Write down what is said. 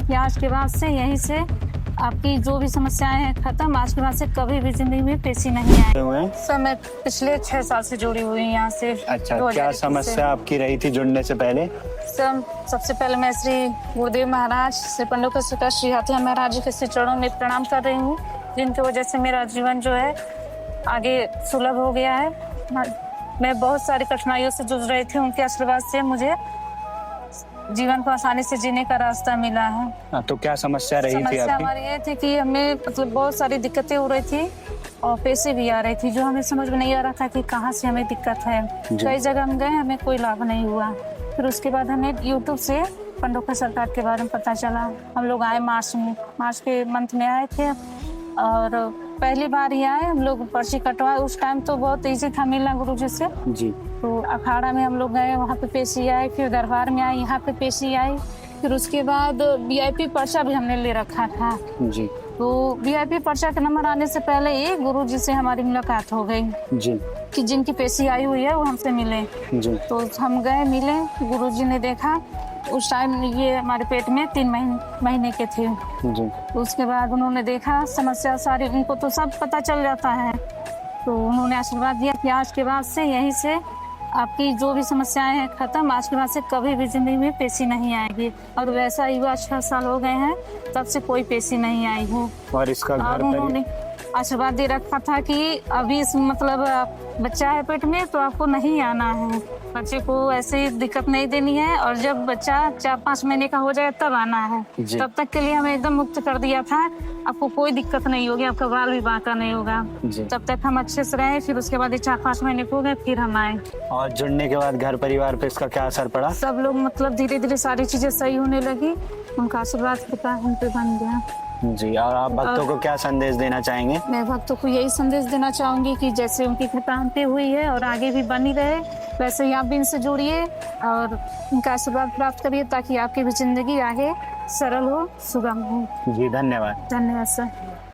कि आज के बाद से यहीं से आपकी जो भी समस्याएं हैं खत्म, आज के बाद से कभी भी जिंदगी में पेशी नहीं आए। हुए हैं? सर मैं पिछले 6 साल से जुड़ी हुई हूँ यहाँ से। अच्छा, 2021 क्या से। समस्या आपकी रही थी जुड़ने से पहले? सर सबसे पहले मैं श्री गुरुदेव महाराज श्री पंडित श्री हाथीराम महाराज जी के श्री चरणों में प्रणाम कर रही हूँ, जिनकी वजह से मेरा जीवन जो है आगे सुलभ हो गया है। मैं बहुत सारी कठिनाइयों से जूझ रही थी, उनके आशीर्वाद से मुझे जीवन को आसानी से जीने का रास्ता मिला है। तो क्या समस्या रही थी समस्या आपकी? हमारी ये थी कि हमें मतलब बहुत सारी दिक्कतें हो रही थी और पैसे भी आ रही थी, जो हमें समझ में नहीं आ रहा था कि कहाँ से हमें दिक्कत है। कई जगह हम गए, हमें कोई लाभ नहीं हुआ। फिर उसके बाद हमें यूट्यूब से पंडोखा सरकार के बारे में पता चला। हम लोग आए मार्च के मंथ में आए थे और पहली बार ही आए हम लोग, पर्ची कटवाए। उस टाइम तो बहुत ईजी था मिलना गुरु जी से। जी। तो अखाड़ा में हम लोग गए, वहाँ पे पेशी आई, फिर दरबार में आई, यहाँ पे पेशी आई। फिर उसके बाद वीआईपी पर्चा भी हमने ले रखा था। जी। तो वीआईपी पर्चा का नंबर आने से पहले ही गुरु जी से हमारी मुलाकात हो गई। जी। कि जिनकी पेशी आई हुई है वो हमसे मिले। जी। तो हम गए, मिले, गुरु जी ने देखा। उस टाइम ये हमारे पेट में 3 महीने के थे। जी। तो उसके बाद उन्होंने देखा समस्या सारी, उनको तो सब पता चल जाता है। तो उन्होंने आशीर्वाद दिया कि आज के बाद से यहीं से आपकी जो भी समस्याएं हैं खत्म, आज के बाद से कभी भी जिंदगी में पेशी नहीं आएगी। और वैसा ही हुआ, 6 साल हो गए हैं तब से कोई पेशी नहीं आई है। और इसका और उन्होंने आशीर्वाद दे रखा था कि अभी मतलब बच्चा है पेट में तो आपको नहीं आना है, बच्चे को ऐसे दिक्कत नहीं देनी है, और जब बच्चा 4-5 महीने का हो जाए तब आना है। तब तक के लिए हमें एकदम मुक्त कर दिया था, आपको कोई दिक्कत नहीं होगी, आपका बाल भी बांका नहीं होगा। तब तक हम अच्छे से रहे। फिर उसके बाद 4-5 महीने हो गए, फिर हम आए। और जुड़ने के बाद घर परिवार पे इसका क्या असर पड़ा? सब लोग मतलब धीरे धीरे सारी चीजें सही होने लगी, उनका आशीर्वाद कृपा हम पे बन गया। जी। और आप भक्तों को क्या संदेश देना चाहेंगे? मैं भक्तों को यही संदेश देना चाहूंगी कि जैसे उनकी कृपा हम पे हुई है और आगे भी बनी रहे, वैसे ही आप भी इनसे जुड़िए और उनका आशीर्वाद प्राप्त करिए, ताकि आपकी भी जिंदगी आगे सरल हो, सुगम हो। जी, धन्यवाद। धन्यवाद सर।